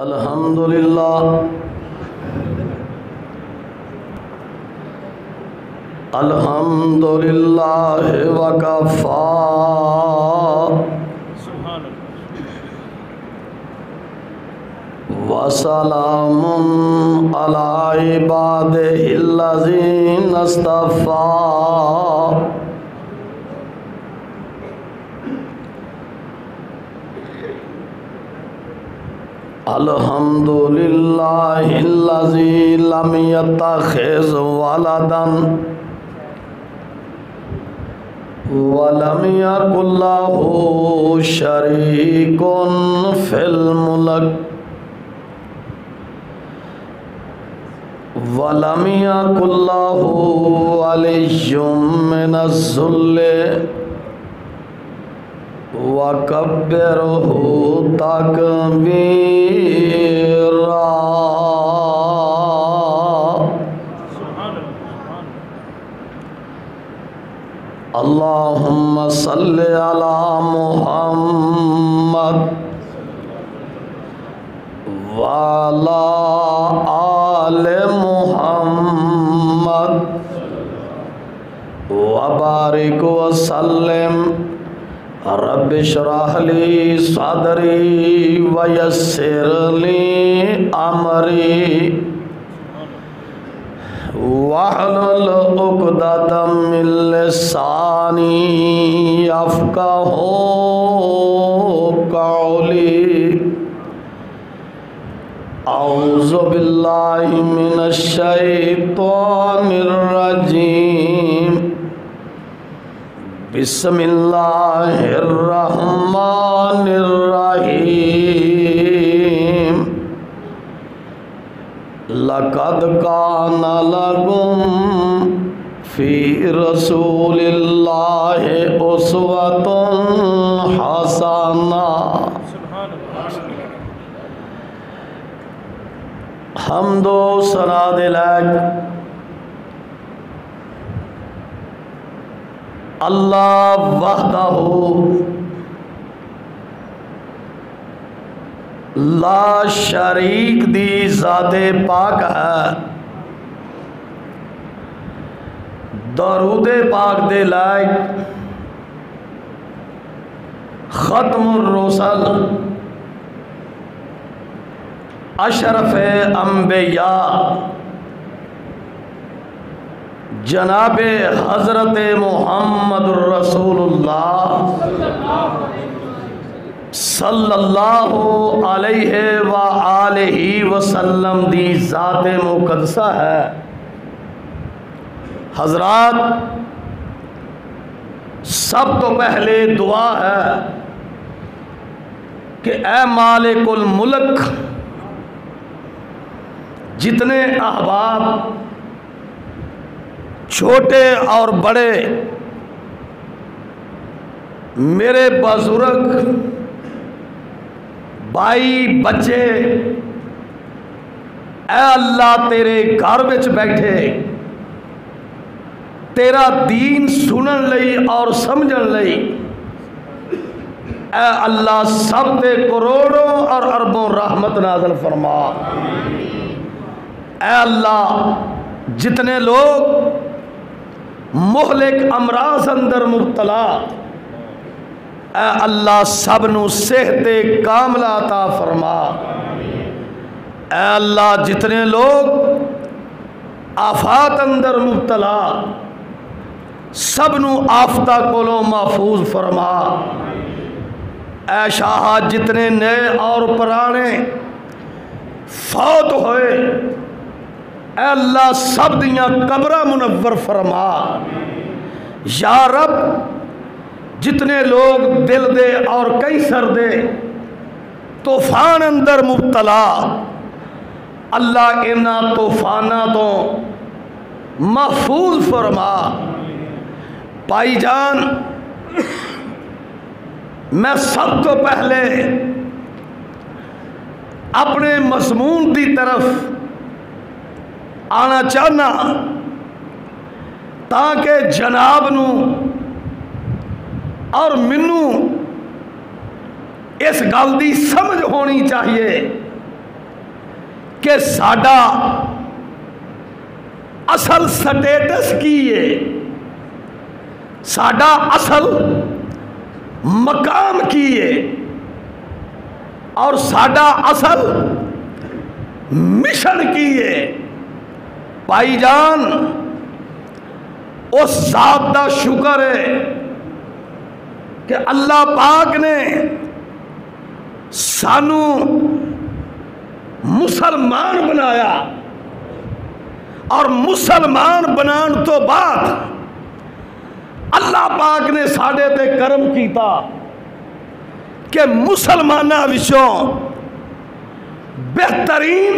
अल्हम्दुलिल्लाह अल्हम्दुलिल्लाह वकफ़ा वसलामुन अला इबादिहिल्लज़ीना इस्तफ़ा। अल्हम्दुलिल्लाहिल्लज़ी लम यत्तखिज़ वलदन वलम यकुल लहू शरीकुन फिल मुल्क वलम यकुल लहू वलिय्युम मिनज़्ज़ुल्ल वकब्बिरहू तकबीरा। अल्लाहुम्मा सल्लि अला मुहम्मद व अला आले मुहम्मद व बारिक व सल्लिम। रब्बि इश्रह ली सदरी व यस्सिर ली अमरी वहलुल उक़दतम मिन लिसानी यफ़क़हू क़ौली। औज़ु बिल्लाहि मिनश शैतानिर रजीम। बिस्मिल्लाहिर्रहमानिर्रहीम। लक़द काना लकुम फ़ी रसूलिल्लाहि उस्वतुन हसना। हम्दो सना दिलक अल्लाह वहदहू ला शरीक दी ज़ाते पाक है। दरूदे पाक दे लायक ख़त्मुर रुसल अशरफ़े अंबिया जनाबे हज़रत मुहम्मदुर रसूलुल्लाह सल्लल्लाहु अलैहि व आलिहि वसल्लम दी ज़ाते मुक़द्दसा है। हज़रात, सब तो पहले दुआ है कि ए मालिकुल मुल्क, जितने अहबाब छोटे और बड़े मेरे बुजुर्ग भाई बच्चे ऐ अल्लाह तेरे घर विच बैठे तेरा दीन सुनन लई और समझन लई, ऐ अल्लाह सब ते करोड़ों और अरबों रहमत नाज़िल फरमा। ऐ अल्लाह, जितने लोग मुहलिक अमराज अंदर मुब्तला, ऐ अल्लाह सब नू सेहते कामला अता फरमा। ऐ अल्लाह, जितने लोग आफात अंदर मुब्तला, सब नू आफता कोलों महफूज फरमा। ऐ शाह, जितने नए और पुराने फौत होए, ऐ अल्लाह सब दियां कब्रां मुनव्वर फरमा। या रब, जितने लोग दिल दे और कैंसर दे तूफान अंदर मुब्तला, अल्लाह इन्हां तूफाना तो महफूज फरमा। भाईजान, मैं सब तो पहले अपने मज़मून की तरफ आना चाहना ताकि जनाब नू और मैनू इस गल की समझ होनी चाहिए कि साडा असल स्टेटस की है, साडा असल मकाम की है और साडा असल मिशन की है। भाईजान उस जात का शुक्र है कि अल्लाह पाक ने सानू मुसलमान बनाया और मुसलमान बनाने तो बाद अल्लाह पाक ने साडे ते करम किया कि मुसलमाना विचों बेहतरीन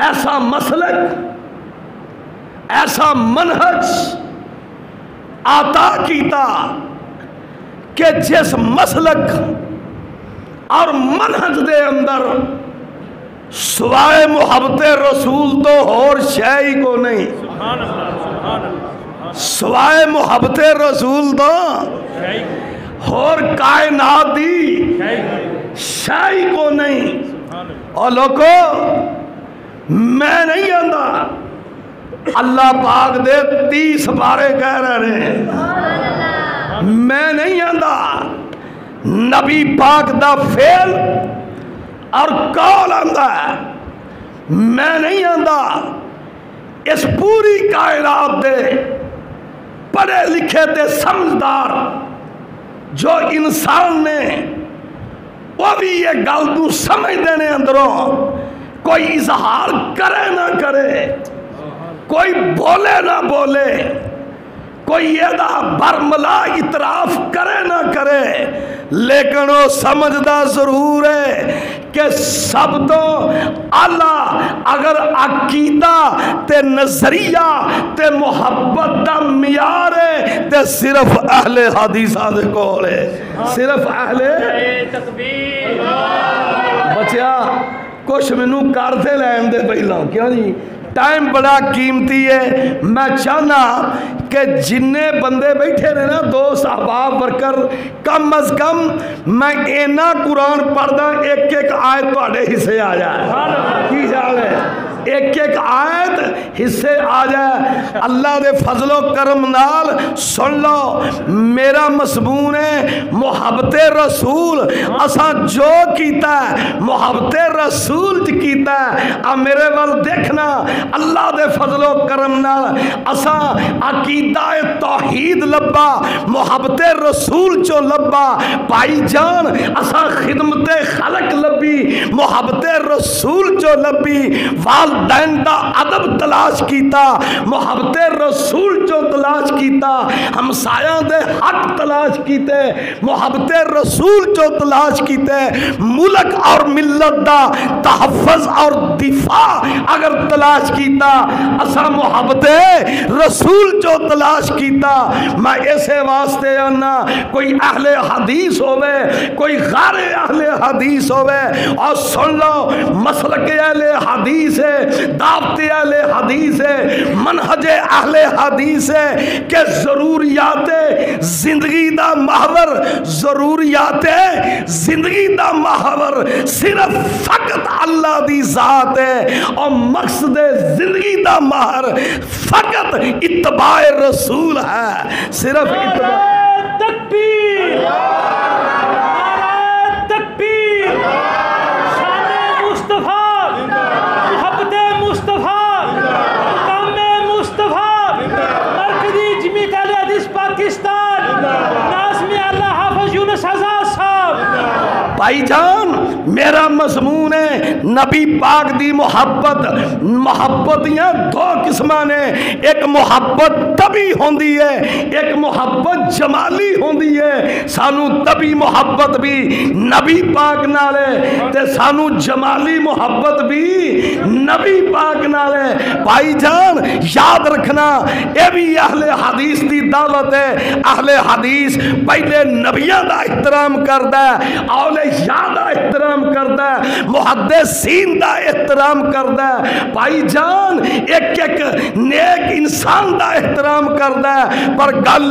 ऐसा मसलक, ऐसा मनहज आता किया कि जिस मसलक और मनहज दे अंदर सिवाय मुहब्बत रसूल तो और शय को नहीं, सिवाय मुहब्बत रसूल तो और कायनात दी शय को नहीं। और लोगों मैं नहीं आंदा, अल्लाह पाक दे 30 बारे कह रहे हैं, मैं नहीं आंदा। नबी पाक दा फेल और कौल आंदा है, मैं नहीं आंदा। इस पूरी कायनात दे पढ़े लिखे ते समझदार जो इंसान ने वो भी ये गल तू समझते ने अंदरों, कोई इजहार करे ना करे, कोई बोले ना बोले, कोई येदा बरमला इतराफ करे ना करे, लेकिन वो समझदा जरूर है कि सब तो आला अगर अकीदा ते नजरिया ते मुहब्बत दा मियार है ते सिर्फ अहले हदीसा दे कोल है, सिर्फ अहले तकबीर। बच्चा कुछ मैनू करते लैन दे पहला, क्यों जी टाइम बड़ा कीमती है। मैं चाहना कि जिन्ने बंदे बैठे ने ना दोस्त अहबाब वर्कर, कम अज कम मैं इन्ना कुरान पढ़दा एक एक आयत तुहाडे हिस्से आ जाए। की ख्याल है? एक एक आयत हिस्से आ जाए। अल्लाह दे फजलो करम नाल सुन लो, मेरा मसबून है मुहब्बत रसूल। असा जो कीता मुहब्बत रसूल च कीता। आ मेरे वाल देखना, अल्लाह दे फजलो करम नाल असा अकीदा तौहीद लब्बा, मुहब्बत रसूल चो लब्बा। भाईजान असा खिदमत खलक लब्बी, मुहब्बत रसूल चो लब्बी। वालदैन दा अदब तलाश कीता, मुहब्बत रसूल चो तलाश कीता। हमसाया दे हक तलाश कीते, मुहब्बत रसूल चो तलाश कीते। मुल्क और मिल्लत दा तहफ़्फ़ुज़ और दिफा अगर तलाश कीता, असा मुहब्बत रसूल चो तलाश कीता। मैं इसे वास्ते आना, कोई अहले हदीस होवे, कोई गारे अहले हदीस होवे, और सुन लो मसलक अहले हदीस है, दावत अहले हदीस है, मनहजे अहले हदीस है कि जरूरियात जिंदगी दा महवर, जरूरियात जिंदगी दा महवर सिर्फ फकत अल्लाह दी जात है, और मकसद जिंदगी दा महर फकत इत्तबाए रसूल है। सिर्फ तकबीर, तकबीर, शाने मुस्तफा, मोहब्बत मुस्तफा, कामे मुस्तफा, मरकजी जमीयत अहले हदीस पाकिस्तान, नाज़िम अल्लाह हाफिज़ यूनुस आज़ाद साहब। भाईजान मेरा मजमून है नबी पाक दी मोहब्बत। मोहब्बत दो किस्म ने, एक मोहब्बत तभी होंदी है, एक मोहब्बत जमाली होंदी है। सानू तभी मोहब्बत भी नबी पाक नाल है ते सानू जमाली मोहब्बत भी नबी पाक नाल है। भाईजान याद रखना, ये भी अहले हदीस की दावत है। अहले हदीस पहले नबियां दा एहतराम करदा है, औले याद दा एहतराम करदा है। मुहद्दिसीन दा एहतराम करदा है। भाईजान एक एक नेक इंसान दा एहतराम करदा है, पर गल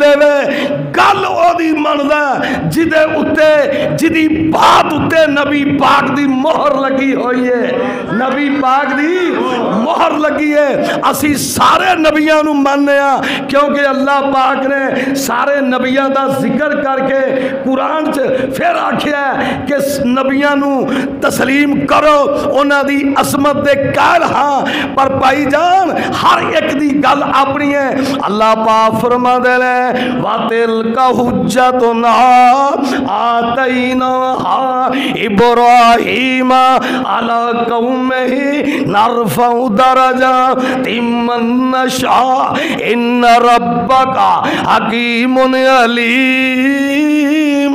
गल ओदी मनदा जिदे उत्ते जिदी बात उत्ते नबी पाक दी मोहर लगी हुई है, नबी पाक दी मोहर लगी है। असी सारे नबियां नू मानने आ, क्योंकि अल्लाह पाक ने सारे नबियां दा जिक्र करके कुरान च फिर आख्या कि नबियां नू तस्लीम करो, उन्हां दी असमत दे कायल हाँ। पर भाईजान हर एक दी गल अपनी है। अल्लाह पाक फरमांदे ने वातिल का हुज्जतुना आतैना इब्राहीम अला कौमिही नरफउ दरजातिम मन नशा इन्न रब्बका हकीमुन अलीम।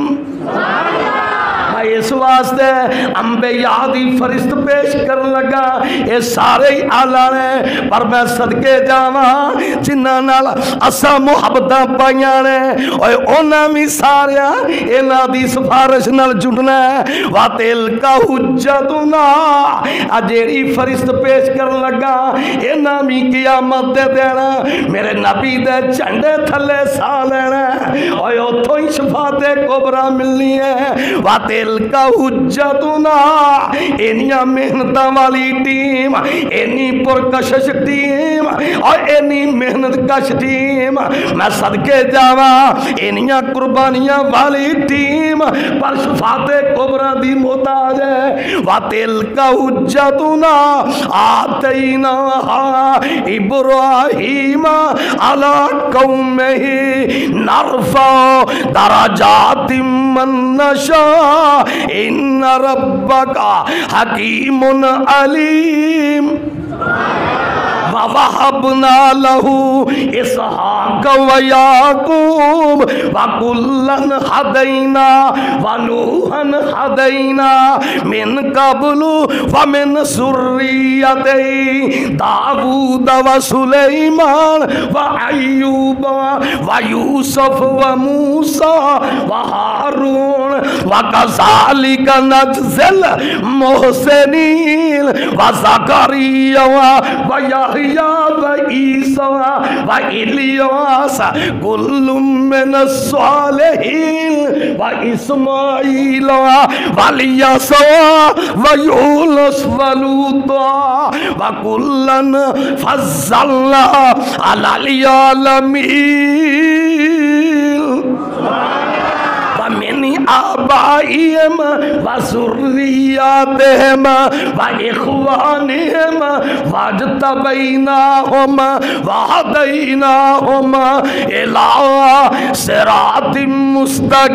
इस वास्ते अंबिया दी फरिश्त पेश कर लगा, ये सारे ही आला ने, पर मैं सदके जावा जिन्हां नाल असा मुहब्बतां पाइयां ने, ओए उन्हां भी सारिया इन्हां दी सिफारिश नाल जुड़ना है। वातिल का हुज्जतुना आ जेड़ी फरिश्त पेश कर लगा, इन्हां भी क़यामत दे देना मेरे नबी दे झंडे थल्ले सा लेना, ओए उत्थों ही शफाअते कुबरा मिलनी है। वातिल का हुज्जतुना इन्नियां मेहनत वाली टीम, इन्नी पुरकशिश टीम और इन्नी मेहनत कश टीम, मैं सदके जावा इन्नियां कुर्बानियां वाली टीम, पर शफाअते कुबरा दी मोहताज है। वातिल का हुज्जतुना आतैना इब्राहीम अला कौमिही नरफा दरजातिम मन नशा इन्ना रब्बका हकीमुन अलीम। ववहबना लहू इसहाक व याकूब व कुल्लन हदैना व नूहन हदैना मिन कब्लु व मिन सुर्रियतिही दाऊद व सुलैमान व अय्यूब व यूसुफ व मूसा व हारून व कज़ालिका नज्ज़िल मुहसिनीन व ज़करिया व यहया व ईसा व इलियास कुल्लुम मिनस सालिहीन व इस्माईल व इल्यासा व यूनुस व लूता व कुल्लन फज़्ज़लना अलल आलमीन। मिनी आबाइहिम व ज़ुर्रिय्यतिहिम व इख़्वानिहिम वज्तबैनाहुम व हदैनाहुम इला सिरातिम मुस्तक़ीम।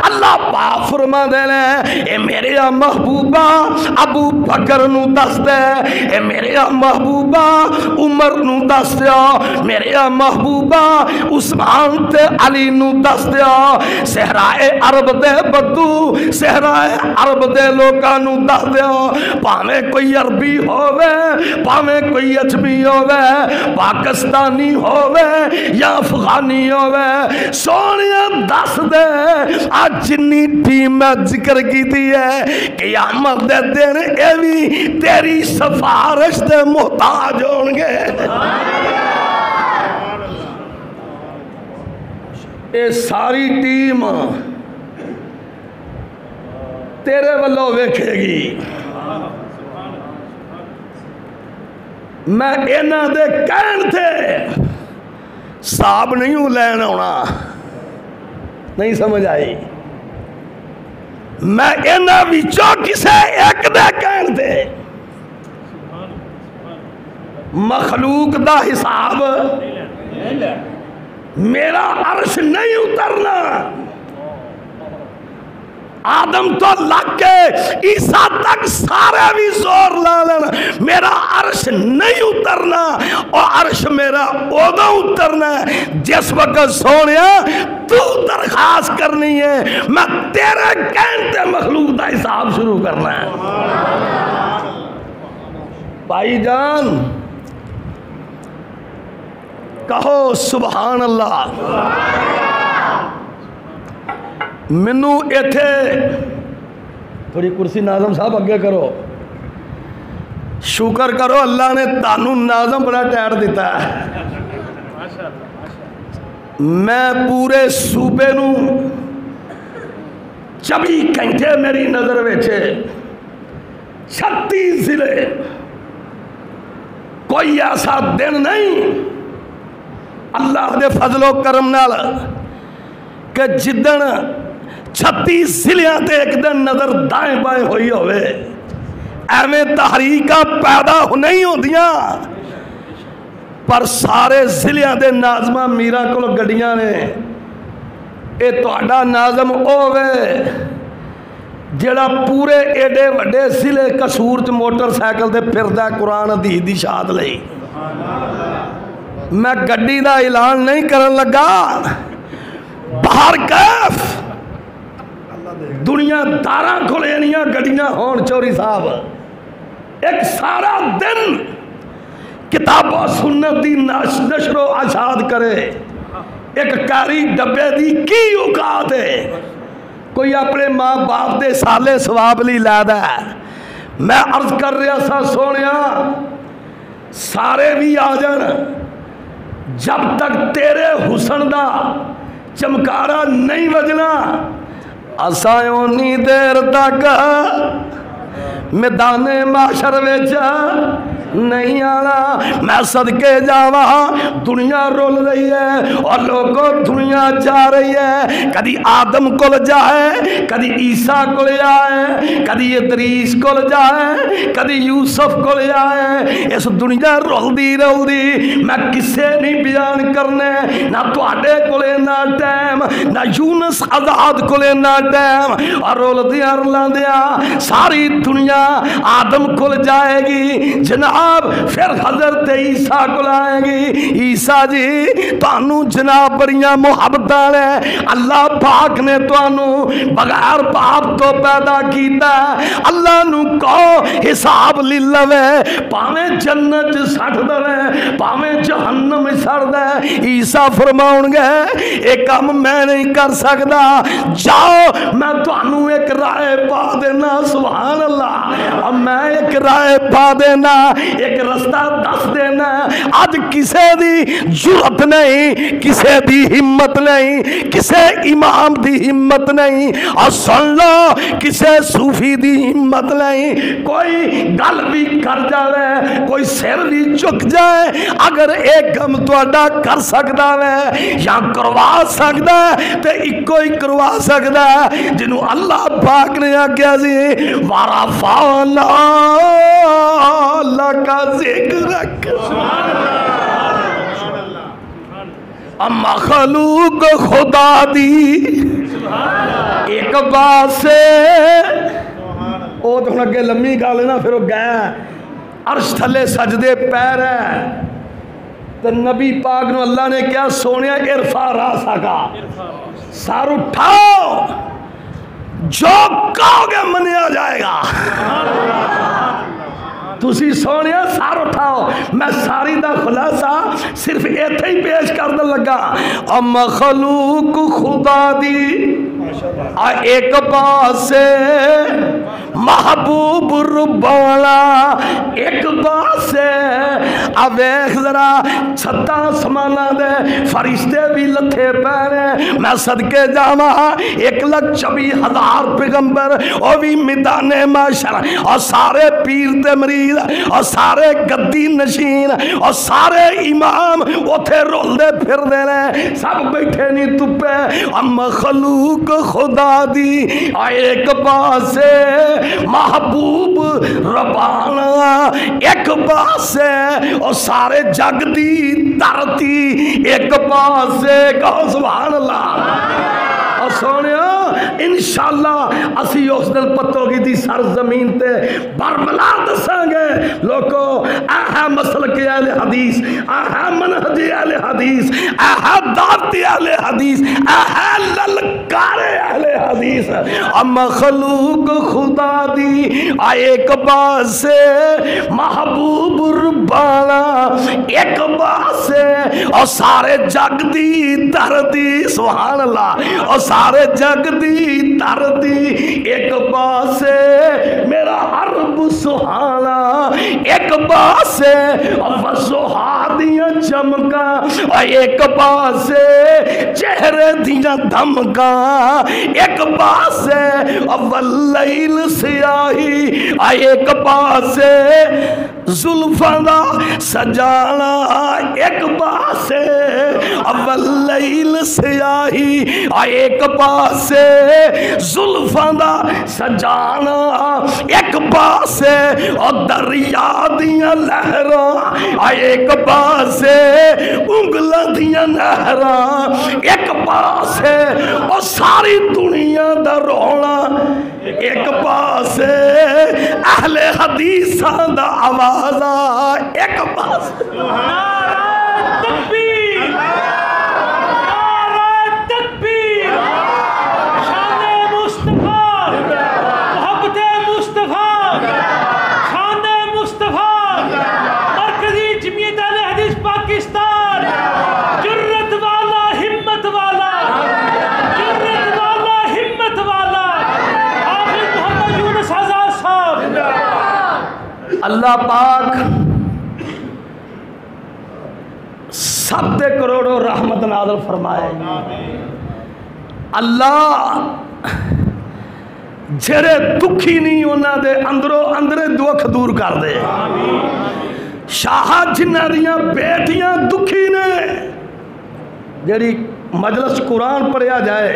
अल्लाह पाक फरमांदे ने ए मेरे महबूबा अबू बकर नू दस दे, ए मेरे महबूबा उमर नू दस दिया, मेरे महबूबा उस्मान ते अली नू दस दिया, सहराए अरब दे बद्दू सहराए अरब दे लोकां नू दस दिया, भावें कोई अरबी होवे भावें कोई अजमी होवे, पाकिस्तानी होवे या अफगानी होवे, सोनिया दस दे आज जिन्नी टीम में जिक्र की है क़यामत दे दिन ये भी तेरी सिफारिश दे मोहताज होंगे। ये सारी टीम तेरे वालों वेखेगी। मैं इन्हां दे कहण ते साहब नहीं लैन आना, नहीं समझ आई। मैं इन्हां विचों किसे एक दे कहण ते मखलूक दा हिसाब मेरा अर्श नहीं उतरना। आदम तो लग के ईसा तक सारे भी जोर ला लेना, मेरा अर्श नहीं उतरना, और अर्श मेरा उदों उतरना जिस वक्त सोने तू दरखास्त करनी है, मैं तेरे कहते मखलूक का हिसाब शुरू करना है। भाईजान कहो सुभान अल्लाह। मैनू इत्थे थोड़ी कुर्सी नाजम साहब अगे करो। शुक्र करो अल्लाह ने तानू नाजम बड़ा टैट दिता है। मैं पूरे सूबे नू 24 घंटे मेरी नज़र विच 36 जिले, कोई ऐसा दिन नहीं अल्लाह दे फजलो करम नाल कि जिदन 36 जिलियां ते एक दिन नज़र दाएं बाएं हुई होवे। एवें तहरीका पैदा नहीं होंदियां, पर सारे जिलियां दे नाजमा मीरा कोल गड्डियां ने। ये तुहाडा नाजम होवे जेड़ा पूरे एडे वड्डे जिले कसूर च मोटरसाइकिल ते फिरदा कुरान हदीस दी शाद लई। मैं गड्डी दा ऐलान नहीं करन लगा, बाहर कैफ दुनियादारां कोल इन्नियां गड्डियां होण चौरी साहब एक सारा दिन किताबों सुन्नत दी नशरो आशाद करे। एक कारी डब्बे दी की औकात है, कोई अपने माँ बाप दे साले सवाब ली लैदा है। मैं अर्ज कर रहा सा सोनिया सारे भी आ जान, जब तक तेरे हुसन दा चमकारा नहीं वजना असा उन्नी देर तक मैदाने माशर विच नहीं आना। मैं सदके जावा, दुनिया रुल रही है और लोगों दुनिया जा रही है। कदी आदम को जाए, कदी ईसा को जाए, कदी इदरीस को जाए, कदी यूसुफ को जाए। इस दुनिया रुलदी रुलदी मैं किसे नहीं बयान करने, ना तुहाडे कोले ना टाइम, ना यूनुस आजाद कोले ना टाइम। और रुलदियां रुलांदियां सारी दुनिया आदम को जाएगी जनाब, फिर हजरत ईसा को आएगी। ईसा जी तानू जनाब बड़ियां मुहब्बतां ने, अल्लाह पाक ने तानू बगैर बाप तो पैदा किया। अल्लाह नू कहो हिसाब ली लवे, भावें जन्नत सट दवे भावें जहन्नम सड़ दे। ईसा फरमाउणगे ये काम मैं नहीं कर सकता, जाओ मैं तानू एक राय पा देना। सुभान अल्लाह, अब मैं एक राय पा देना, एक रास्ता दस देना। अज किसे दी जुरत नहीं, किसे दी हिम्मत नहीं, किसे इमाम दी हिम्मत नहीं, और सुन लो किसे सूफी दी हिम्मत नहीं। कोई गल भी कर जाए, कोई सिर भी झुक जाए, अगर एक गम तुहाडा कर सकता है या करवा सकता है तो इको ही करवा सकता है, जिन्हों अल्लाह पाक ने आख्या सी वाराफाना अल्लाह का जिक्र रख। मखलूक खुदा दी एक बात से वो तो हम अगे लम्मी गल ना, फिर वो गए अर्श थले सजदे पैर है तो नबी पाक नूं अल्लाह ने क्या सोनिया इरफा रासा का सर उठाओ, जो कहोगे मनिया जाएगा। तुसी सोनिया सर उठाओ, मैं सारी दा खुलासा सिर्फ इत्थे ही पेश कर दन लगा। और मखलूक खुदा दी एक पासे महबूब रुबाना एक पासे। अब वेख जरा छत्ता समाना दे फरिश्ते भी लथे पैने। मैं सदके जावा 1,24,000 पैगंबर वो भी मैदाने माशर, और सारे पीर ते मरीद और सारे गद्दी नशीन और सारे इमाम उथे रुलदे फिरदे ने, सब बैठे नहीं तुप्पे। और मखलूक खुदा दी एक पासे महबूब रबाना एक पासे, और सारे जग दी धरती एक पासे। कहो सुभान अल्लाह। और सोनिया इंशाअल्लाह असी उस दिन पत्तोगी दी सर जमीन ते बरबला दसांगे लोगो। आहा मसलक अहले हदीस, आहा मनहज अहले हदीस, आहा दावत अहले हदीस, आहा ललकारे अहले हदीस मखलूक खुदा दी एक पासे महबूब रुबाना एक पासे और सारे जग दी धरती सुभान अल्लाह और सारे जग दी धरती एक पासे मेरा अरब सुहाना एक पासे सुहादियां चमका एक पासे चेहरे दियां धमका एक पासे वल्लैल स्याही एक पासे जुल्फां दा सजाना एक पासे वल्लैल स्याही एक पासे जुल्फां दा सजाना एक पासे और दरिया दियां लहरां एक पासे उंगलां दियां नहरां एक पासे और सारी दुनिया दा रोना एक पासे अहले हदीसां दा आवाज़ा एक पासे अल्लाह पाक सब ते करोड़ों रहमत नाज़िल फरमाए। अल्लाह जेड़े दुखी नहीं उन्होंने दे अंदरों अंदरे दुख दूर कर दे। शाह जिन्हां दियां बेटियां दुखी ने जेड़ी मजलिस कुरान पढ़िया जाए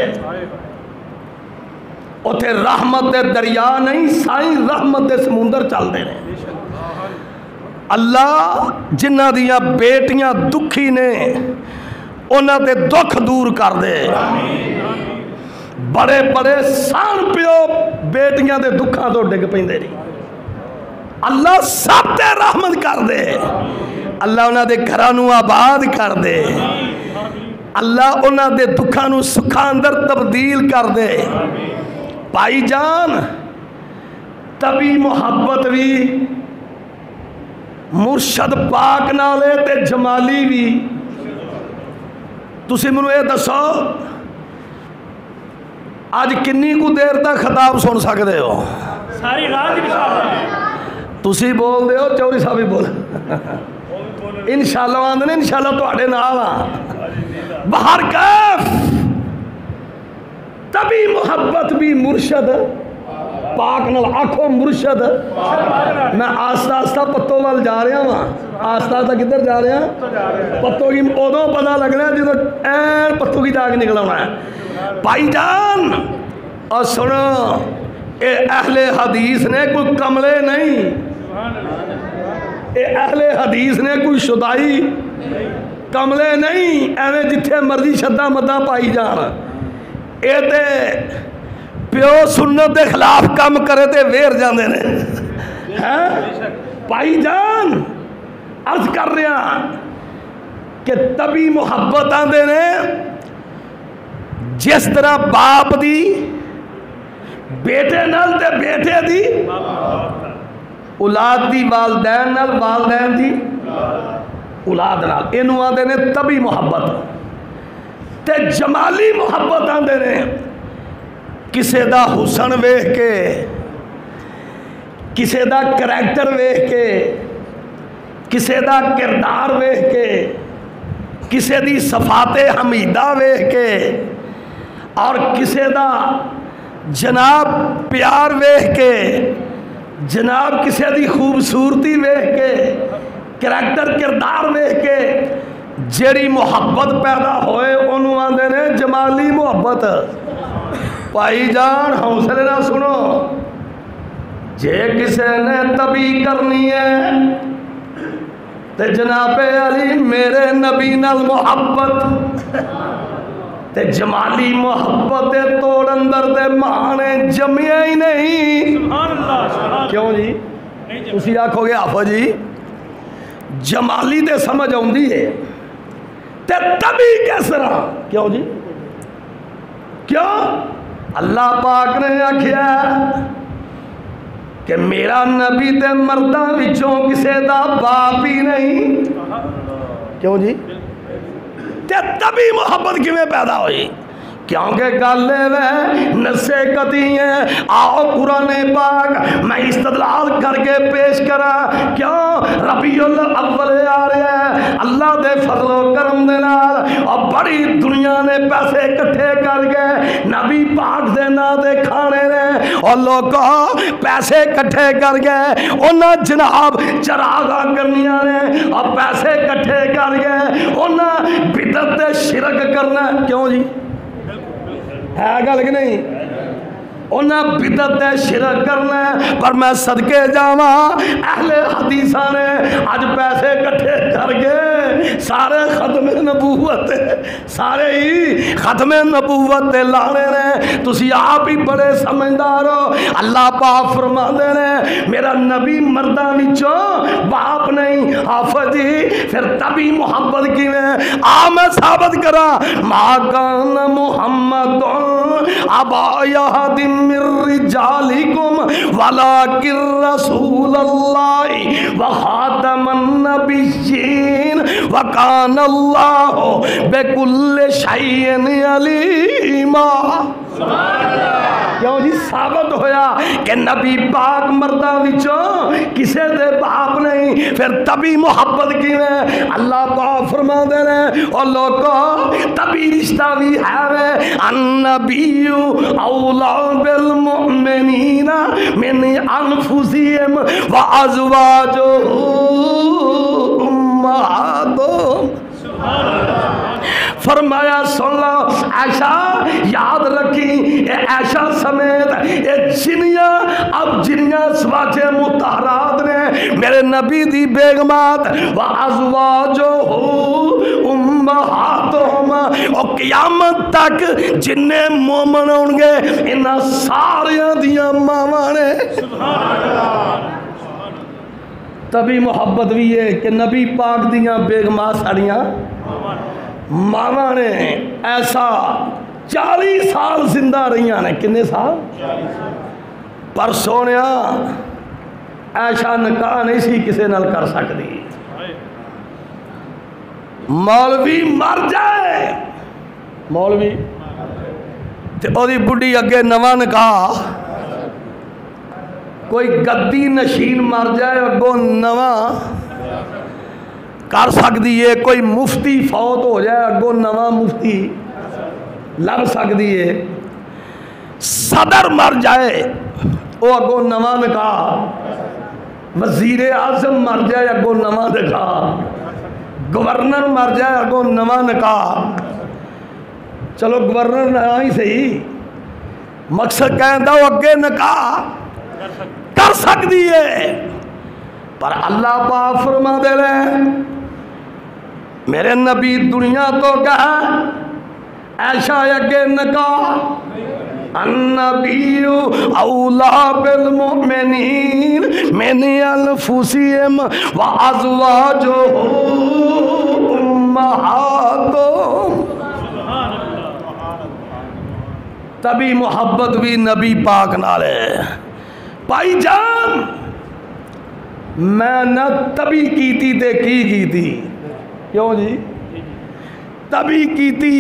उथे रहमत दे दरिया नहीं साईं रहमत दे समुंदर चलते हैं। अल्लाह जिन्हां दियां बेटियां दुखी ने उन्हां दे दुख दूर कर दे। बड़े बड़े सान प्यो बेटियां दे दुखों तो डिग पैंदे ने। अल्लाह सब ते रहमत कर दे। अल्लाह उन्हां दे घरां नूं आबाद कर दे। अल्लाह उन्हां दे दुखों नूं सुखां अंदर तब्दील कर दे। भाईजान तभी मुहब्बत भी मुर्शद पाक नाले ते जमाली भी। तुसी मैनूं ये दसो अज किन्नी कु देर तक खिताब सुन सकते हो? सारी रात तुसी बोल दे हो चौधरी साहब भी बोल इंशाअल्लाह आंदे ने इंशाअल्लाह तुहाडे नाल आ। बाहर कैफ तभी मुहब्बत भी मुर्शद पाक नाल आखो मुर्शद। मैं आस्ता आस्ता पत्तों वाल जा रहा वहाँ। आस्ता आस्ता किधर जा रहा? पत्तों की उदों पता लगना जो ऐन पत्तों की जाके निकलना है। भाईजान और सुनो ये अहले हदीस ने कोई कमले नहीं। ये अहले हदीस ने कोई शुदाई कमले नहीं एवं जिथे मर्जी शद्दा मद्दा पाई जान। ये ते प्यो सुन्नत के खिलाफ काम करे तो वेर जाते हैं। भाईजान अर्ज कर रहा कि तभी मुहब्बत आते ने जिस तरह बाप दी बेटे नाल ते बेटे दी औलाद दी वालदैन नाल वालदैन दी औलाद नाल इनू आते ने तभी मुहब्बत। ते जमाली मुहब्बत आते ने किसे दा हुसन वेख के किसे दा करैक्टर वेख के किसे दा किरदार वेख के किसे दी सफाते हमीदा वेख के और किसे दा जनाब प्यार वेख के जनाब किसे दी खूबसूरती वेख के करैक्टर किरदार वेख के जेड़ी मुहब्बत पैदा होए उन्होंने आंदे ने जमाली मुहब्बत। भाईजान हौसले ना सुनो जे किसे ने तभी करनी है ते जनाबे अली मेरे नबी नाल मुहब्बत ते जमाली मुहब्बत तोड़ अंदर दे माने जमिया ही नहीं। क्यों जी तुसी आखोगे आफो जी जमाली ते समझ आउंदी है ते तभी किस तरह? क्यों जी क्यों अल्लाह पाक ने आख्या कि मेरा नबी ते मर्दां विचों किसे दा बाप ही नहीं। क्यों जी? ते तभी मुहब्बत किवें पैदा हुई? क्योंकि गल नसे कती है। आओ कुराने पाक मैं इस्तदलाल करके पेश करा। क्यों? रबीउल अव्वल आ रहा है, अल्लाह दे फजलो करम दे नाल और बड़ी दुनिया ने पैसे इकट्ठे कर गए नबी पाक दे नां दे खाने ने और लोग पैसे इकट्ठे कर गए उन्हें जनाब चरागा करनिया ने और पैसे इकट्ठे कर गए उन्हें बिदअत ते शिरक करना। क्यों जी? है गल कि नहीं? उन्हें बिदअत शिरक करना। पर मैं सदके जावा अहले हदीसा ने अज पैसे इकट्ठे करके सारे खत्मे नबूवत सारे ही खत्मे नबूवत लाने ने। तुसी आप ही बड़े समझदार हो। अल्लाह पाक फरमाते ने मेरा नबी मर्दां विचों बाप नहीं। हाफिज जी फिर तभी मुहब्बत किवें? आ मैं साबित करा। मा कान मुहम्मद अबा यहदिम रिजालिकुम वलाकिर रसूलुल्लाह व खातमन नबिय्यीन व कानल्लाहु बिकुल्लि शैइन अलीमा। क्यों जी? साबित होया कि नबी पाक मर्दां विचों किसे दे बाप नहीं। फिर तभी मुहब्बत किवें? अल्लाह पाक फरमाते ने और लोगों तभी रिश्ता भी है वे अन्नबिय्यु औला बिल मुमिनीना मिन अनफुसिहिम व अज़वाजुहु उम्महातुहुम। फरमाया सुन लो ऐसा याद रखी ऐसा समेत ये जिनिया अब जिनिया सवाचे मुतारात ने मेरे नबी दी बेगमात व अज़वाजो उम्महातुहुम और क़यामत तक जिन्ने मोमन होंगे इन्हां सारियां दियां मावां ने। तभी मुहब्बत भी है कि नबी पाक दियां बेगमात साड़ियां मावा ने ऐसा 40 साल जिंदा रही ने। किन्ने साल? पर सोने ऐसा निकाह नहीं सी किसी नाल कर सकती। मौलवी मर जाए मौलवी ते ओदी बुढ़ी अगे नवा निकाह, कोई गद्दी नशीन मर जाए अगों नवा कर सकती है। कोई मुफ्ती फौत हो जाए अगों नवा मुफ्ती लभ सकती है। सदर मर जाए वो अगों नवा निकाह, वजीर आजम मर जाए अगों नवा निकाह, गवर्नर मर जाए अगों नवा निकाह। चलो गवर्नर ना ही सही, मकसद कहता वो अगे निकाह कर सकती है। पर अल्लाह पाक फरमाते रहे मेरे नबी दुनिया तो कहा ऐसा अगे निकाह अन्नबिय्यु औला बिल मुमिनीन मिन अनफुसिहिम व अज़वाजुहु उम्महातुहुम। तभी मुहब्बत भी नबी पाक नाल है। भाईजान मैं न तभी कीती ते की थी। क्यों जी? तभी कीती।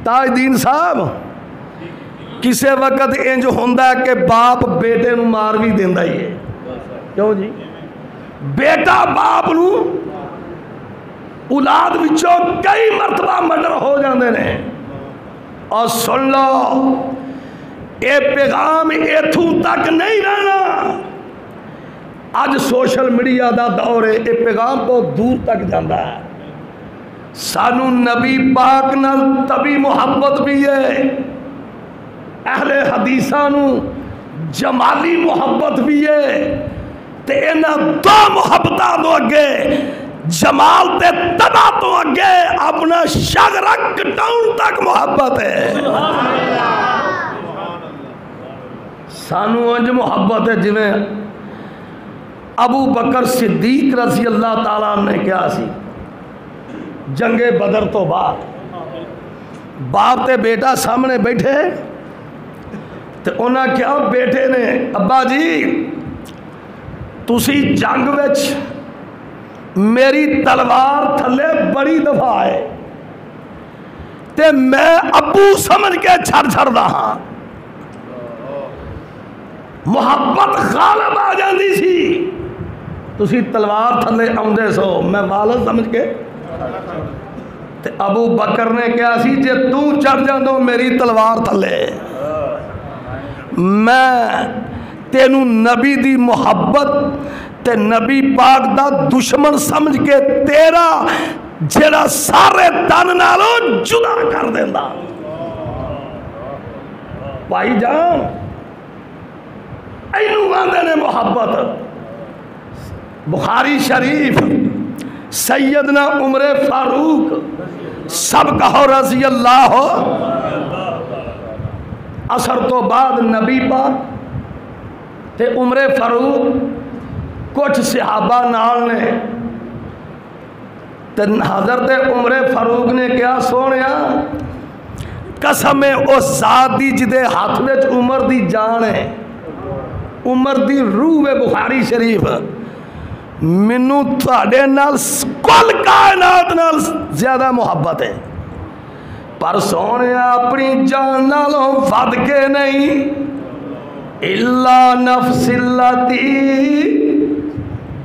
ताजदीन साहब किसी वक्त इंज होंदा कि बाप बेटे नूं मार भी देंदा ही है। क्यों जी? बेटा बाप नूं औलाद विचों कई मरतबा मर्डर हो जाते हैं। और सुन लो ये पैगाम इथों तक नहीं रहना। अज सोशल मीडिया का दौर है, ये पैगाम बहुत दूर तक जाता है। सानू नबी पाक नाल तभी मुहब्बत भी है, अहले हदीसा नू जमाली मुहब्बत भी है। ते इन्हां दो मुहब्बतां तो अगे जमाल ते तबा तो अगे अपना शगरा कटाउन तक मुहब्बत है। सानू अंज मुहब्बत है जिवें अबू बकर सिद्दीक रज़ी अल्लाह ताला ने कहा सी जंगे बदर तो बाद बाप ते बेटा सामने बैठे तो उन्हें क्या बेटे ने, अब्बा जी तुसी जंग विच मेरी तलवार थले बड़ी दफा है ते मैं अबू समझ के छड़दा हाँ। मुहब्बत गालिब आ जाती सी, तुसी तलवार थले आउंदे सो, मैं वालिद समझ के। ते अबू बकर ने कहा सी जे तू चढ़ जांदो मेरी तलवार थले, मैं तेनू नबी दी मुहब्बत ते नबी पाक दा दुश्मन समझ के तेरा जेड़ा सारे तन नालों जुदा कर देंदा। भाई जान इनू आंदे ने मुहब्बत। बुखारी शरीफ सैयदना उमरे फारूक सब कहो रज़ी अल्लाह, असर तो बाद नबी पाक ते उमरे फारूक कुछ सहाबा नाल ने, ते हज़रत उमरे फारूक ने क्या सोनिया कसम है उस ज़ात दी जिदे हाथ में उमर दी जान है, उमर दी रूह है। बुखारी शरीफ मैनू तुहाडे नाल कुल कायनात नाल ज्यादा मुहब्बत है, पर सोने अपनी जान नालों वध के नहीं, इल्ला नफ्सिल्लती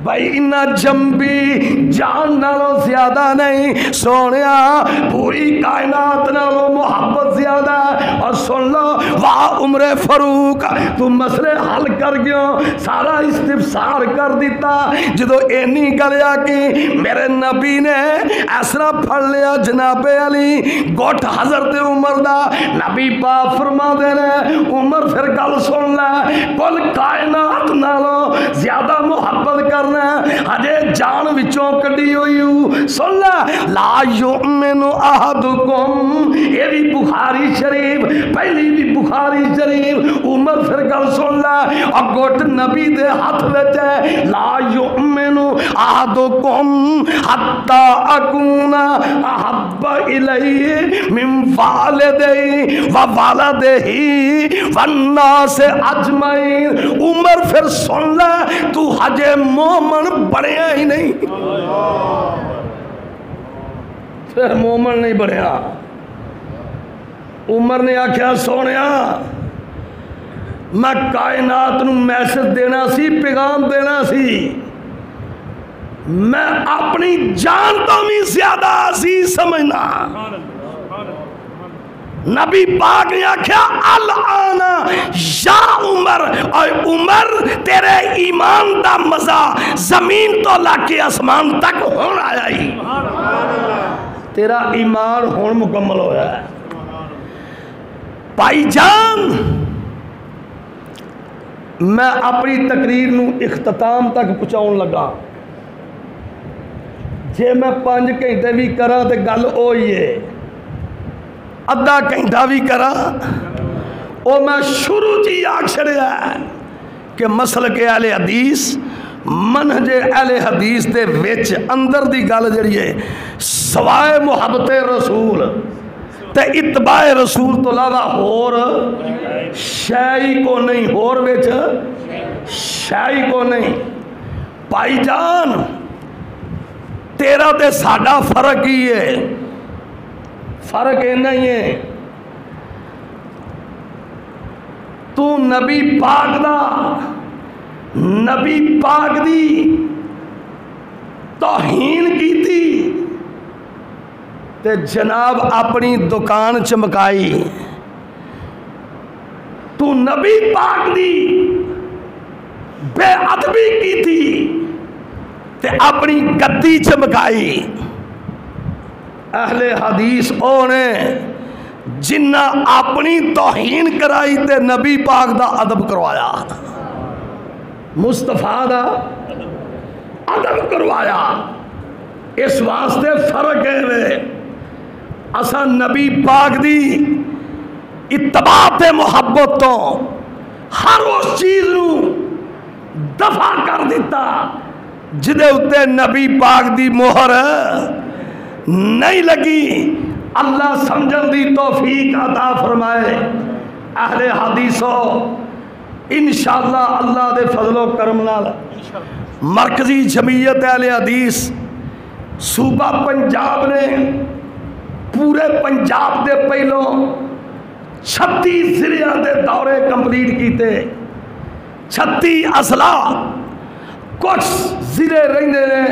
भाई ना जंबी जान नालों ज्यादा नहीं, सोने पूरी कायनात नालों मुहब्बत ज्यादा। और सुन लो वाह उमरे फारूक तू मसले हल कर गयो, सारा इस्तिफसार कर दिता। जो इन्नी गलिया कि मेरे नबी ने ऐसा फड़ लिया जनाबे अली गुट हजरत उमर दा, नबी पाक फरमा दे ने उमर फिर गल सुन ले, कुल कायनात नालों ज्यादा मुहब्बत करना हजे जान विचों कड़ी हुई। सुन ला युमिनु अहदुकुम, ये भी बुखारी शरीफ, पहली भी बुखारी शरीफ। उमर फिर गल सुन ला और गुट नबी दे हाथ विच है, ला युमिनु अहदुकुम हत्ता अकूना अहब्बा इलैहि मिन वालिदैहि व वालिदैहि वन्नास अजमईन। उमर फिर सुन ला तू हजे मोमन बढ़िया ही नहीं, फिर मोमन नहीं बढ़िया। उमर ने आख्या सोनिया मैं कायनात नूं मैसेज देना सी, पैगाम देना सी, मैं अपनी जान तो भी ज्यादा अजीज समझना। नबी पाक ने आख्या अल आना या उमर, और उमर तेरे ईमान का मजा जमीन तो लाके आसमान तक होना आया ही, तेरा ईमान होने मुकम्मल होया है। भाईजान मैं अपनी तकरीर नूं इख्तिताम तक पहुँचाउण लगा, जे मैं 5 घंटे भी करा तो गल ओही है, अद्धा घंटा भी करा वो मैं शुरू ही आख छड़िया कि मसल के अहले हदीस मनहजे अहले हदीस के विच अंदर दी गल जिहड़ी है सवाए मुहब्बत रसूल ते इतबाए रसूल तो इलावा होर शै को नहीं, होर विच शै को नहीं। भाईजान तेरा ते साडा फर्क ही है, फर्क इन्ना ही है, तू नबी पाक दा, नबी पाक दी तौहीन की थी ते जनाब अपनी दुकान चमकाई। तू नबी पाक दी बेअदबी की थी ते अपनी गद्दी चमकाई। अहले हदीस ओ ने जिन्ना अपनी तौहीन कराई ते नबी पाक दा अदब करवाया, मुस्तफा दा अदब करवाया। इस वास्ते फर्क है वे असा नबी पाक दी इत्तबा ते मुहब्बत तो हर उस चीज़ नू दफा कर दिता जिदे उत्ते नबी पाक दी मोहर नहीं लगी। अल्लाह समझन दी तौफीक अता फरमाए। अहले हदीसो इंशाअल्लाह अल्लाह दे फजलो करम नाल मरकजी जमीयत अहले हदीस सूबा पंजाब ने पूरे पंजाब दे पहलों 36 जिलियां दे दौरे कंप्लीट किए। 36 असला कुछ जिले रहिंदे ने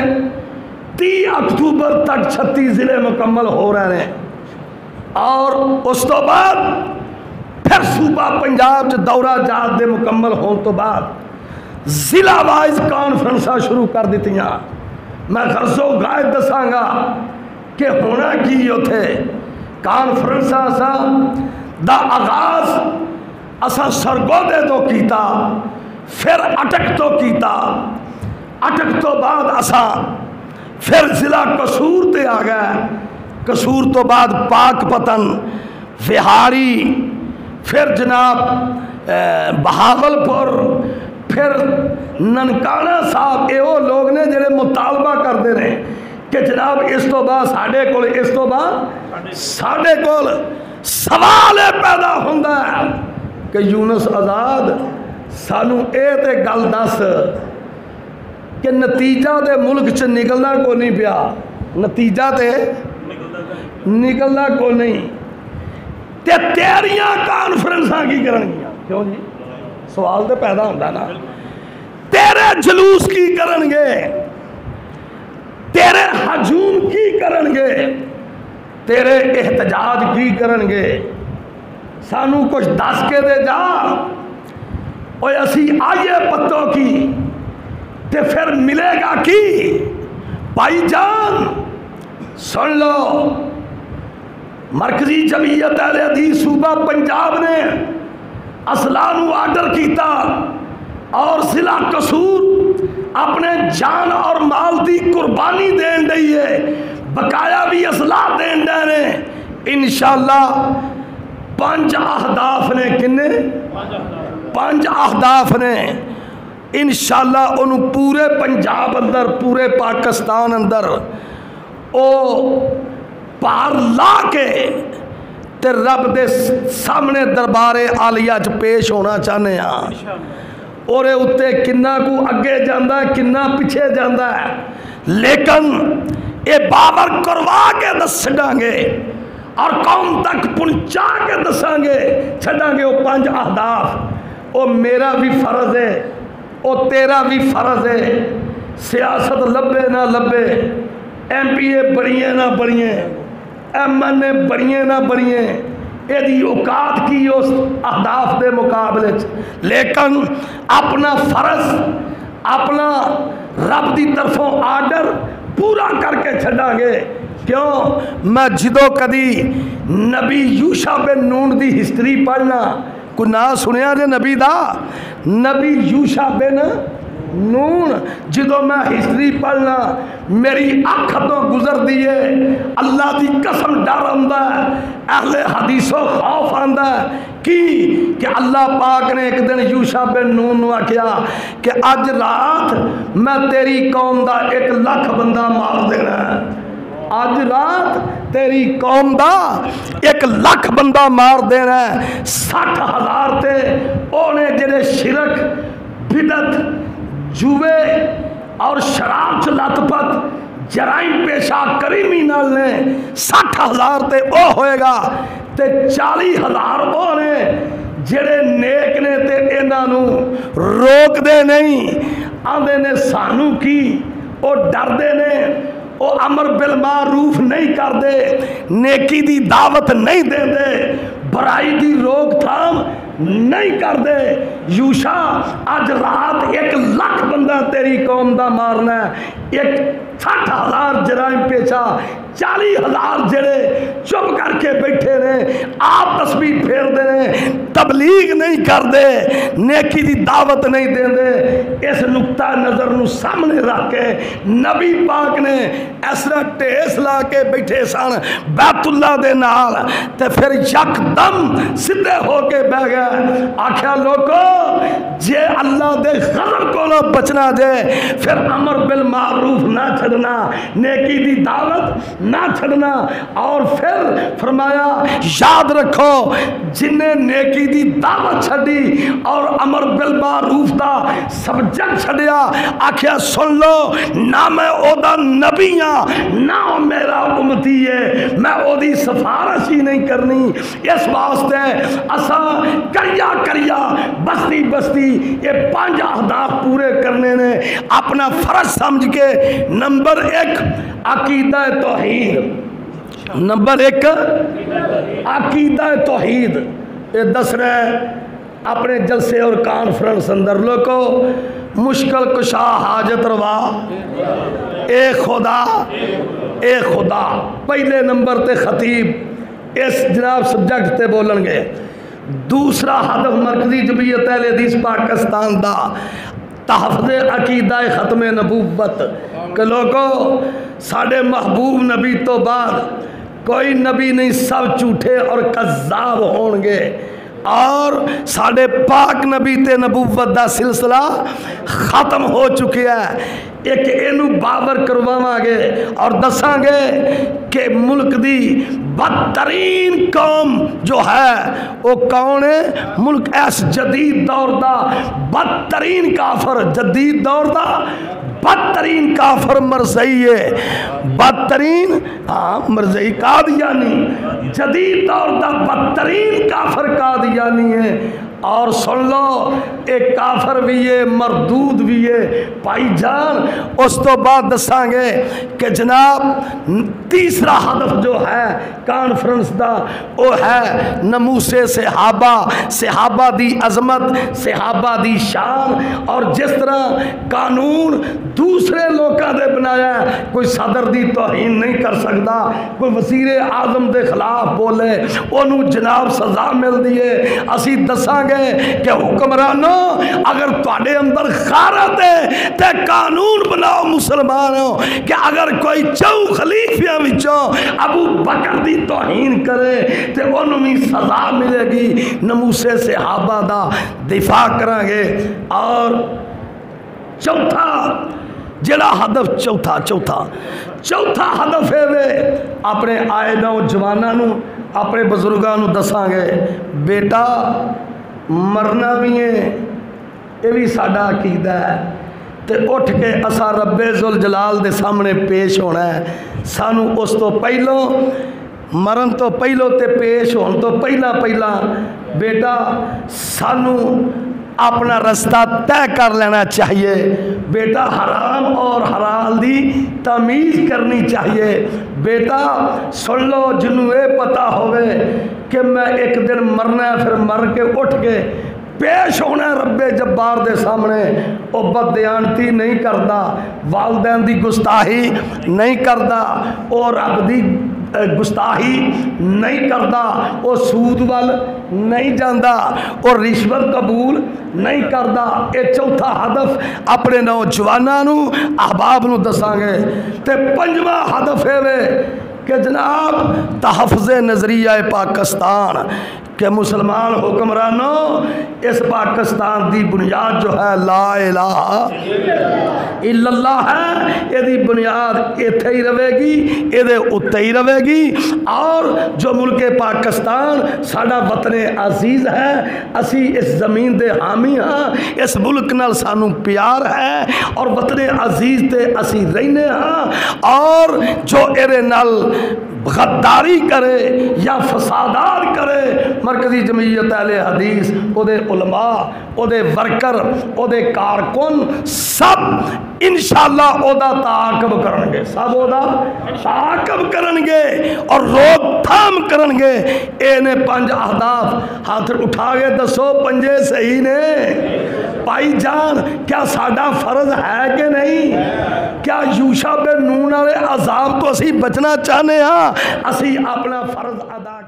30 अक्तूबर तक 36 जिले मुकम्मल हो रहे हैं और उस तो बाद फिर सूबा पंजाब च दौरा जात दे मुकम्मल होने तो बाद जिला वाइज कॉन्फ्रेंसा शुरू कर दित्तियां। मैं गज़ो गायब दसांगा कि होना की उथे कॉन्फ्रेंसा दा आगाज असा सरगोदे तो कीता, फिर अटक तो कीता, अटक तो बाद असा फिर जिला कसूर ते आ गए, कसूर तो बाद पाकपतन, विहारी, फिर जनाब बहावलपुर, फिर ननकाना साहब। ये वो लोग ने जिहड़े मुतालबा करते हैं कि जनाब इस तो बाद साढ़े कोल, इस तो बाद साढ़े कोल सवाल पैदा होंदा है कि यूनुस आज़ाद सानू ये तो गल दस कि नतीजा दे मुल्क च निकलना को नहीं पिया, नतीजा ते निकलना को नहीं, ते तेरियां कॉन्फ्रेंसा की करनगियां? क्यों जी, सवाल तो पैदा होता ना। तेरे जलूस की करनगे, तेरे हजूम की करनगे, तेरे एहतजाज की करनगे? सानू कुछ दस के दे जा। और असी आइए पत्तों की ते फिर मिलेगा की? भाईजान सुन लो, मरकजी जमीयत अहले हदीस सूबा पंजाब ने असलानू आर्डर किया और जिला कसूर अपने जान और माल की कुर्बानी देन रही है, बकाया भी असला देन दे ने। इंशाअल्लाह 5 अहदाफ ने, किन्ने 5 अहदाफ ने इंशाअल्लाह उन्होंने पूरे पंजाब अंदर, पूरे पाकिस्तान अंदर ओ पार ला के ते रब दे सामने दरबारे आलिया च पेश होना चाहते हैं। और उत्ते किन्ना को अगे जाता है, किन्ना पिछे जाता है, लेकिन ये बाबर करवा के दस छांगे और कौम तक पहुँचा के दसांगे, छांगे वो 5 अहदाफ। वो मेरा भी फर्ज है, वो तेरा भी फर्ज है। सियासत लभे ना लभे, MPA बड़िए ना बड़िए, MNA बड़िए ना बड़िए, यदि औकात की उस अहदाफ के मुकाबले, लेकिन अपना फर्ज, अपना रब की तरफों आर्डर पूरा करके छड़ांगे। क्यों? मैं जो कदी नबी यूशा बिन नून की हिस्टरी पढ़ना, कोई ना सुनिया जे नबी दा? नबी यूशा बिन नून जो मैं हिस्टरी पढ़ना मेरी अख तो गुजरती है, अल्लाह की कसम डर आंदा है, अहले हदीसों खौफ आंदा है कि अल्लाह पाक ने एक दिन यूशा बिन नून नूं आख्या कि अज रात मैं तेरी कौम का 1 लाख बंदा मार देना है। अज रात तेरी कौम का 1 लाख बंदा मार देना है। 60,000 ते ओने जिहड़े शिरक, बिदत, जुए और शराब च लतपत जराइम पेशा करीमी नाल ने 60,000 ते ओ होएगा ते 40,000 ओ ने जेड़े नेक ने ते इन्हां नूं रोकदे नहीं, आंदे ने सानू की, ओ डरदे ने, ओ अमर बिल मारूफ नहीं करते, नेकी दी दावत नहीं देंदे, बुराई दी रोकथाम नहीं करते। यूशा अज रात 1 लाख बंदा तेरी कौम का मारना है। 60,000 जराइम पेशा, 40,000 जेड़े चुप करके बैठे ने, आप तस्वीर फेरते ने, तबलीग नहीं करते, नेकी की दावत नहीं देंदे। इस नुकता नज़र नूं सामने रख के नबी पाक ने इस तरह ढेस ला के बैठे सन बैतुल्ला दे नाल, ते फिर यकदम सीधे होके बह गया, आख्या लोगो जे अल्लाह दे गज़ब कोलों बचना जे, फिर अमर बिल मारूफ ना छड़ना, नेकी दी दावत ना छड़ना। और फिर फरमाया याद रखो जिन्हें नेकी दी दावत छड़ी और अमर बिल मारूफ दा सब्जेक्ट छड़िया, आखिया सुन लो ना मैं ओदा नबी हाँ ना मेरा उम्मती है, मैं ओदी सिफारिश ही नहीं करनी। इस वास्ते असा करिया करिया बस्ती बस्ती ये 5 अहदाफ पूरे करने ने अपना फर्ज समझ के नंबर 1 अकीदा तौहीद, नंबर 1 अकीदा तौहीद ये दस रहे अपने जलसे और कॉन्फ्रेंस अंदर। लोगों मुश्किल कुशा हाजत रवा ए खुदा पहले नंबर ते खतीब इस जनाब सब्जेक्ट ते बोलणगे। दूसरा हदफ मरकजी जमीयत अहले हदीस पाकिस्तान दा तहफ़्ज़े अकीदा ख़त्म नबूवत के लोगों साढ़े महबूब नबी तो बाद कोई नबी नहीं, सब झूठे और कज़्ज़ाब होंगे। और साढ़े पाक नबी ते नबूवत दा सिलसिला ख़त्म हो चुका है। एक इनू बावर करवावांगे और दसांगे कि मुल्क दी बदतरीन कौम जो है वो कौन है। मुल्क ऐस जदीद दौर दा बदतरीन काफर, जदीद दौर दा बदतरीन काफर मरज़ई है, बदतरीन हाँ मरज़ई कादियानी, जदीद दौर दा बदतरीन काफर कादियानी है। और सुन लो एक काफर भी है मरदूद भी है भाईजान। उस तो बाद दसांगे कि जनाब तीसरा हदफ जो है कॉन्फ्रेंस दा वो है नमूसे सहाबा दी अजमत, सहाबा दी शान। और जिस तरह कानून दूसरे लोगों ने बनाया, कोई सदर दी तौहीन नहीं कर सकता, कोई वज़ीर आज़म के खिलाफ बोले उन्होंने जनाब सज़ा मिलती है। असी दसांगे कि हुक्मरानों अगर तुहाडे अंदर खारत है तो कानून बनाओ मुसलमानों कि अगर कोई 4 खलीफियां विचों अबू बकर दी तौहीन करे तो उन्होंने भी सज़ा मिलेगी। नमूसे सहाबा दा दिफा करांगे। और चौथा जिहड़ा हदफ चौथा हदफ है वे अपने आए नौजवानों अपने बजुर्गों को दसांगे बेटा मरना भी है ये भी साडा अकीदा है, तो उठ के असा रब्बे जुल जलाल दे सामने पेश होना है। सानू उस तो पहलों मरन तो पहलों ते पेश होने तो पहला बेटा सानू अपना रास्ता तय कर लेना चाहिए। बेटा हराम और हलाल दी तमीज़ करनी चाहिए। बेटा सुन लो जिन्हों ये पता होवे कि मैं एक दिन मरना है, फिर मर के उठ के पेश होना रब्बे जब्बार दे सामने, वो बददयानती नहीं करता, वालदैन दी गुस्ताही नहीं करता, और रब दी गुस्ताही नहीं करता, वो सूद वाल नहीं जाता और रिश्वत कबूल नहीं करता। ये चौथा हदफ अपने नौजवानों अहबाब नूं दसांगे। ते 5वां हदफ है कि जनाब तहफ़्ज़े नज़रिया पाकिस्तान के मुसलमान हुक्मरानों इस पाकिस्तान की बुनियाद जो है ला इलाहा इल्लल्लाह है। यदि बुनियाद इत्थे ही रहेगी, ये उत्ते ही रहेगी। और जो मुल्क पाकिस्तान साडा वतन अजीज़ है, असी इस ज़मीन दे हामी हाँ, इस मुल्क नाल सानू प्यार है और वतन अजीज़ ते असी रहने हाँ। और जो इहदे नाल गद्दारी करे या फसादात करे, मरकजी जमीयत अहले हदीस ओदे उलमा ओदे वर्कर ओदे कारकुन सब इंशाअल्लाह ओदा ताकब करनगे, सब ओदा ताकब करनगे और रोकथाम करनगे। इन्हें 5 अहदाफ हाथ उठा के दसो पंजे सही ने भाईजान। क्या साडा फर्ज है कि नहीं? क्या यूशा बिन नून वाले अजाब तो असी बचना चाहते हाँ? असी अपना फर्ज अदा